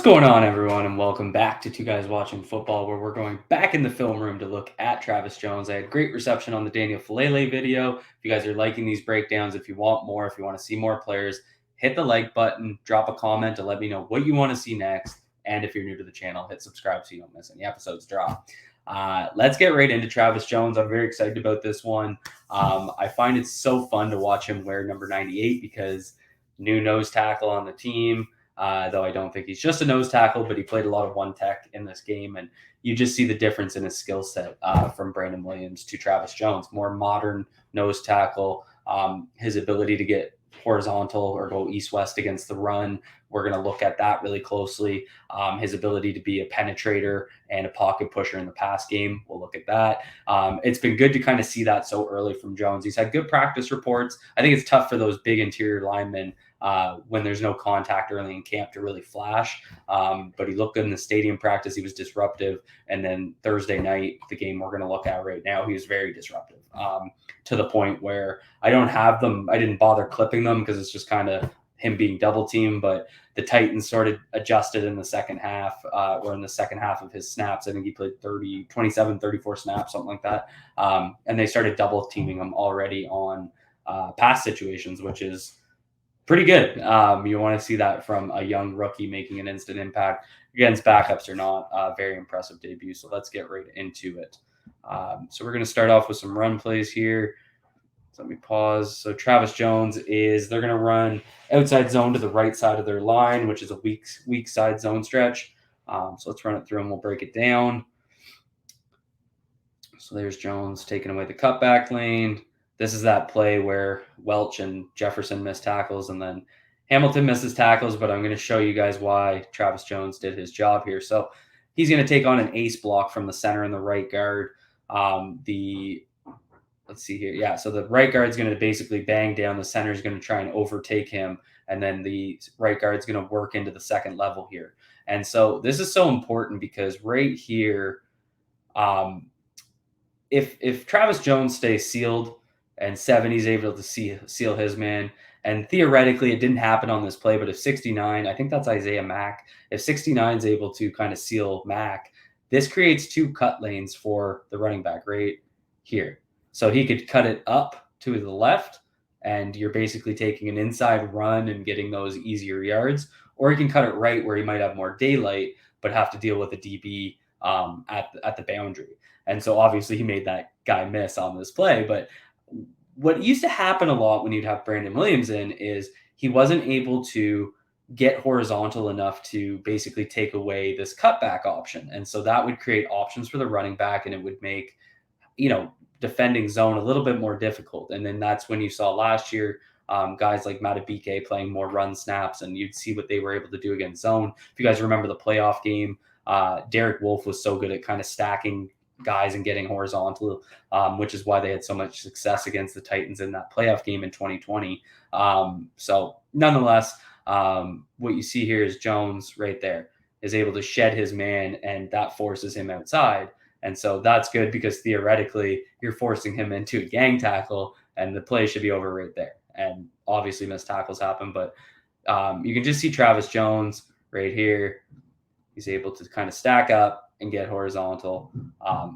going on, everyone, and welcome back to Two Guys Watching Football, where we're going back in the film room to look at Travis Jones. I had great reception on the Daniel Falele video. If you guys are liking these breakdowns, if you want more, if you want to see more players, hit the like button, drop a comment to let me know what you want to see next. And if you're new to the channel, hit subscribe so you don't miss any episodes drop. Let's get right into Travis Jones. I'm very excited about this one. I find it so fun to watch him wear number 98 because new nose tackle on the team. Though I don't think he's just a nose tackle, but he played a lot of one tech in this game. And you just see the difference in his skill set from Brandon Williams to Travis Jones. More modern nose tackle, his ability to get horizontal or go east-west against the run. We're going to look at that really closely. His ability to be a penetrator and a pocket pusher in the pass game. We'll look at that. It's been good to kind of see that so early from Jones. He's had good practice reports. I think it's tough for those big interior linemen when there's no contact early in camp to really flash. But he looked good in the stadium practice. He was disruptive. And then Thursday night, the game we're going to look at right now, he was very disruptive to the point where I didn't bother clipping them because it's just kind of him being double teamed. But the Titans sort of adjusted in the second half or in the second half of his snaps. I think he played 27, 34 snaps, something like that. And they started double teaming him already on pass situations, which is pretty good. You want to see that from a young rookie making an instant impact against backups or not. Very impressive debut. So let's get right into it. So we're going to start off with some run plays here. So let me pause. So Travis Jones they're going to run outside zone to the right side of their line, which is a weak side zone stretch. So let's run it through and we'll break it down. So there's Jones taking away the cutback lane. This is that play where Welch and Jefferson missed tackles, and then Hamilton misses tackles, but I'm going to show you guys why Travis Jones did his job here. So he's going to take on an ace block from the center and the right guard. Let's see here. Yeah, so the right guard's going to basically bang down. The center is going to try and overtake him, and then the right guard's going to work into the second level here. And so this is so important because right here, if Travis Jones stays sealed and 70's able to seal his man, and theoretically it didn't happen on this play, but if 69, I think that's Isaiah Mack, if 69 is able to kind of seal Mack, this creates two cut lanes for the running back right here. So he could cut it up to the left, and you're basically taking an inside run and getting those easier yards, or he can cut it right where he might have more daylight, but have to deal with a DB at the boundary. And so obviously he made that guy miss on this play. But what used to happen a lot when you'd have Brandon Williams in is he wasn't able to get horizontal enough to basically take away this cutback option. And so that would create options for the running back, and it would make, defending zone a little bit more difficult. And then that's when you saw last year guys like Matabike playing more run snaps, and you'd see what they were able to do against zone. If you guys remember the playoff game, Derek Wolfe was so good at kind of stacking guys and getting horizontal, which is why they had so much success against the Titans in that playoff game in 2020. So nonetheless, what you see here is Jones right there is able to shed his man, and that forces him outside. And so that's good because theoretically you're forcing him into a gang tackle, and the play should be over right there. And obviously missed tackles happen, but you can just see Travis Jones right here. He's able to kind of stack up and get horizontal,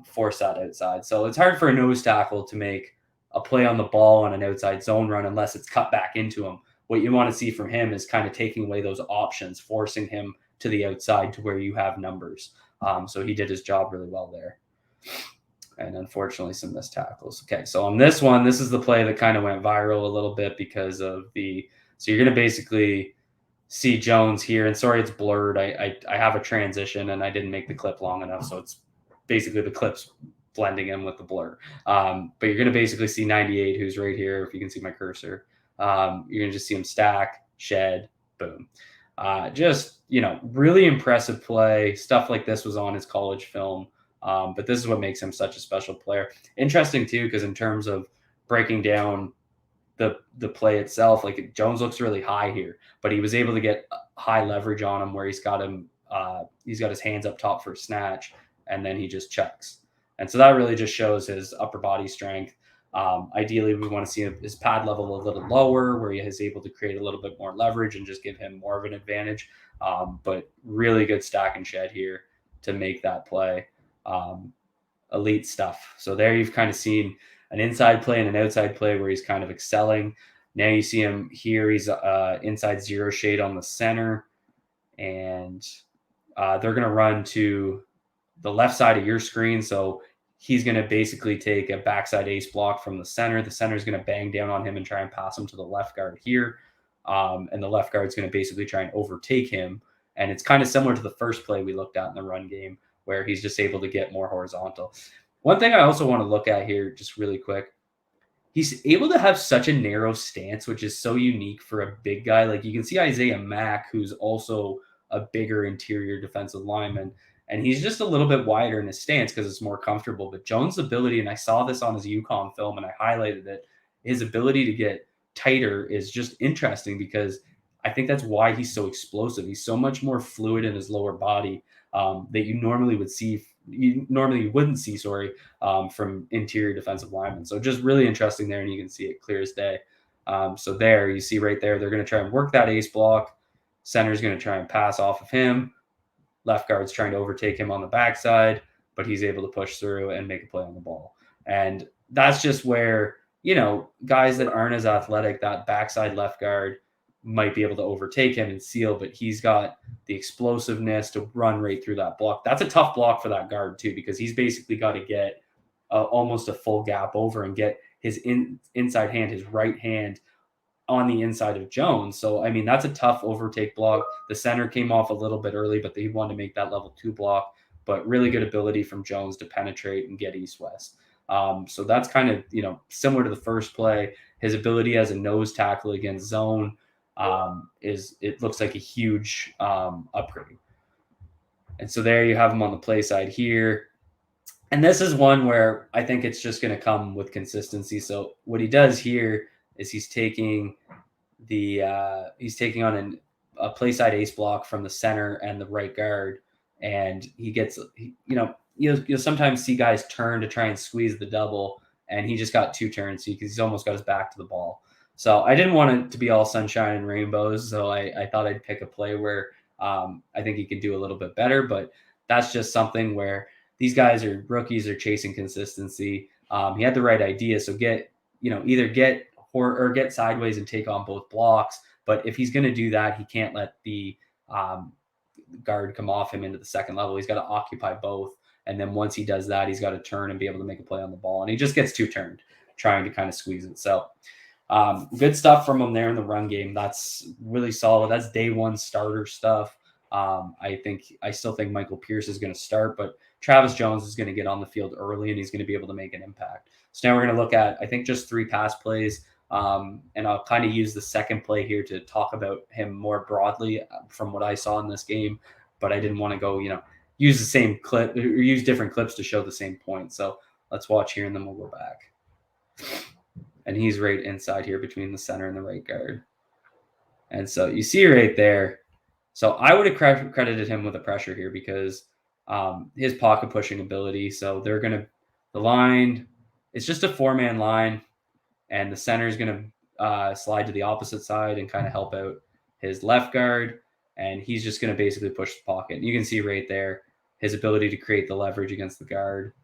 force that outside. So it's hard for a nose tackle to make a play on the ball on an outside zone run unless it's cut back into him. What you want to see from him is kind of taking away those options, forcing him to the outside to where you have numbers. So he did his job really well there. And unfortunately, some missed tackles. Okay, so on this one, this is the play that kind of went viral a little bit because of so you're going to basically see Jones here, and sorry it's blurred. I have a transition and I didn't make the clip long enough, so it's basically the clip's blending in with the blur. But you're going to basically see 98, who's right here, if you can see my cursor. You're going to just see him stack, shed, boom. Just, really impressive play. Stuff like this was on his college film, but this is what makes him such a special player. Interesting, too, because in terms of breaking down the play itself, like Jones looks really high here, but he was able to get high leverage on him where he's got his hands up top for a snatch, and then he just checks. And so that really just shows his upper body strength. Ideally, we want to see his pad level a little lower, where he is able to create a little bit more leverage and just give him more of an advantage. But really good stack and shed here to make that play. Elite stuff. So there you've kind of seen an inside play and an outside play where he's kind of excelling. Now you see him here. He's inside zero shade on the center, and they're going to run to the left side of your screen. So he's going to basically take a backside ace block from the center. The center is going to bang down on him and try and pass him to the left guard here. And the left guard is going to basically try and overtake him. And it's kind of similar to the first play we looked at in the run game, where he's just able to get more horizontal. One thing I also want to look at here, just really quick, he's able to have such a narrow stance, which is so unique for a big guy. Like you can see Isaiah Mack, who's also a bigger interior defensive lineman, and he's just a little bit wider in his stance because it's more comfortable. But Jones' ability, and I saw this on his UConn film and I highlighted it, his ability to get tighter is just interesting because I think that's why he's so explosive. He's so much more fluid in his lower body that you normally wouldn't see, from interior defensive linemen. So just really interesting there, and you can see it clear as day. So there, you see right there, they're going to try and work that ace block. Center's going to try and pass off of him. Left guard's trying to overtake him on the backside, but he's able to push through and make a play on the ball. And that's just where, guys that aren't as athletic, that backside left guard might be able to overtake him and seal, but he's got the explosiveness to run right through that block. That's a tough block for that guard too, because he's basically got to get almost a full gap over and get his inside hand, his right hand, on the inside of Jones. So, I mean, that's a tough overtake block. The center came off a little bit early, but he wanted to make that level 2 block, but really good ability from Jones to penetrate and get east-west. So that's kind of, similar to the first play. His ability as a nose tackle against zone it looks like a huge upgrade. And so there you have him on the play side here. And this is one where I think it's just going to come with consistency. So what he does here is he's taking on a play side ace block from the center and the right guard, and you'll sometimes see guys turn to try and squeeze the double, and he just got 2 turns because he's almost got his back to the ball. So I didn't want it to be all sunshine and rainbows, so I thought I'd pick a play where I think he could do a little bit better, but that's just something where these guys are rookies, are chasing consistency. He had the right idea, so either get or get sideways and take on both blocks. But if he's going to do that, he can't let the guard come off him into the second level. He's got to occupy both. And then once he does that, he's got to turn and be able to make a play on the ball. And he just gets 2 turned, trying to kind of squeeze it. So good stuff from him there in the run game. That's really solid. That's day 1 starter stuff. I still think Michael Pierce is going to start, but Travis Jones is going to get on the field early and he's going to be able to make an impact. So now we're going to look at, I think, just 3 pass plays. And I'll kind of use the second play here to talk about him more broadly from what I saw in this game, but I didn't want to go, use the same clip or use different clips to show the same point. So let's watch here and then we'll go back. And he's right inside here between the center and the right guard. And so you see right there. So I would have credited him with a pressure here because his pocket pushing ability. So the line, it's just a 4-man line. And the center is going to slide to the opposite side and kind of help out his left guard. And he's just going to basically push the pocket. And you can see right there his ability to create the leverage against the guard.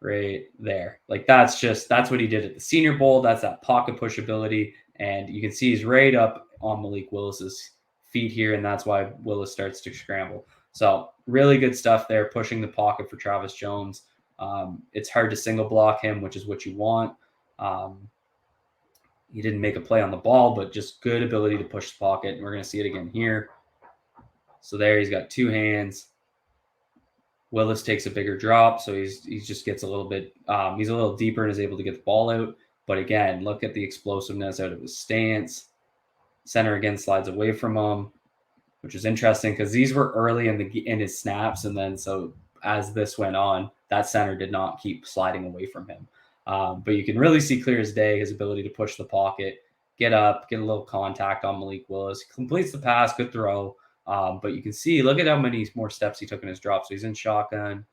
Right there. Like that's what he did at the Senior Bowl. That's that pocket push ability. And you can see he's right up on Malik Willis's feet here. And that's why Willis starts to scramble. So really good stuff there, pushing the pocket for Travis Jones. It's hard to single block him, which is what you want. He didn't make a play on the ball, but just good ability to push the pocket. And we're going to see it again here. So there he's got 2 hands. Willis takes a bigger drop, so he just gets a little bit, he's a little deeper and is able to get the ball out. But again, look at the explosiveness out of his stance. Center again slides away from him, which is interesting because these were early in his snaps. And then so as this went on, that center did not keep sliding away from him. But you can really see clear as day his ability to push the pocket, get up, get a little contact on Malik Willis, completes the pass, good throw. But you can see, look at how many more steps he took in his drop. So he's in shotgun,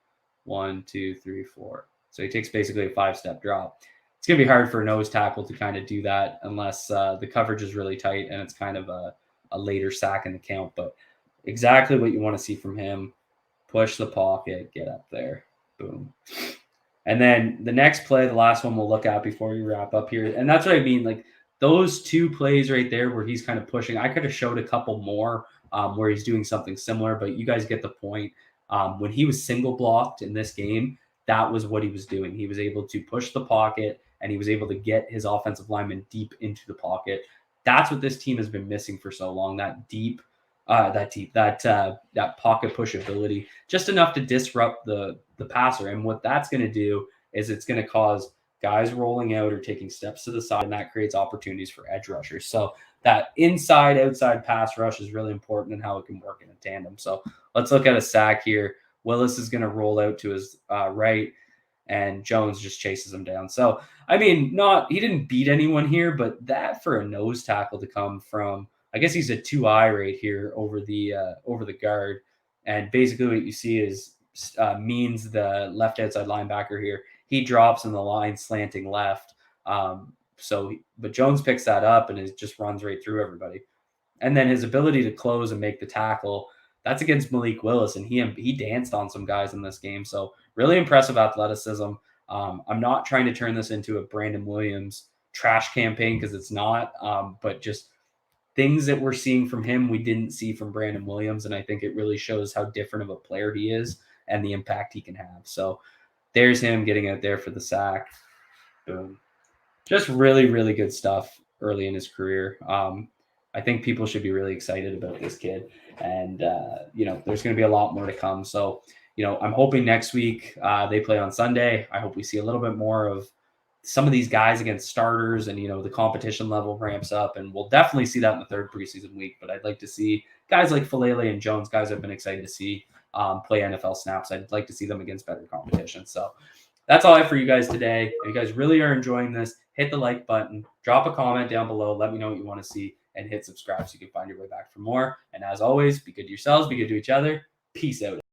1, 2, 3, 4. So he takes basically a 5-step drop. it's going to be hard for a nose tackle to kind of do that unless the coverage is really tight and it's kind of a later sack in the count. But exactly what you want to see from him. Push the pocket, get up there. Boom. And then the next play, the last one we'll look at before we wrap up here. And that's what I mean. Like those two plays right there where he's kind of pushing. I could have showed a couple more where he's doing something similar, but you guys get the point. When he was single blocked in this game, that was what he was doing. He was able to push the pocket and he was able to get his offensive lineman deep into the pocket. That's what this team has been missing for so long. That pocket push ability, just enough to disrupt the passer. And what that's going to do is it's going to cause guys rolling out or taking steps to the side, and that creates opportunities for edge rushers. So that inside outside pass rush is really important and how it can work in a tandem. So let's look at a sack here. Willis is going to roll out to his right, and Jones just chases him down. So I mean, he didn't beat anyone here, but that for a nose tackle to come from, I guess he's a 2-eye right here over the guard, and basically what you see is Means, the left outside linebacker here. He drops in the line slanting left. But Jones picks that up and it just runs right through everybody. And then his ability to close and make the tackle, that's against Malik Willis, and he danced on some guys in this game. So really impressive athleticism. I'm not trying to turn this into a Brandon Williams trash campaign because it's not, but just things that we're seeing from him we didn't see from Brandon Williams, and I think it really shows how different of a player he is and the impact he can have. So there's him getting out there for the sack. Boom. Just really, really good stuff early in his career. I think people should be really excited about this kid, and there's going to be a lot more to come. So, I'm hoping next week they play on Sunday. I hope we see a little bit more of some of these guys against starters, and the competition level ramps up, and we'll definitely see that in the third preseason week. But I'd like to see guys like Falele and Jones, guys I've been excited to see play NFL snaps. I'd like to see them against better competition. So that's all I have for you guys today. If you guys really are enjoying this, hit the like button, drop a comment down below, let me know what you want to see, and hit subscribe so you can find your way back for more. And as always, be good to yourselves, be good to each other. Peace out.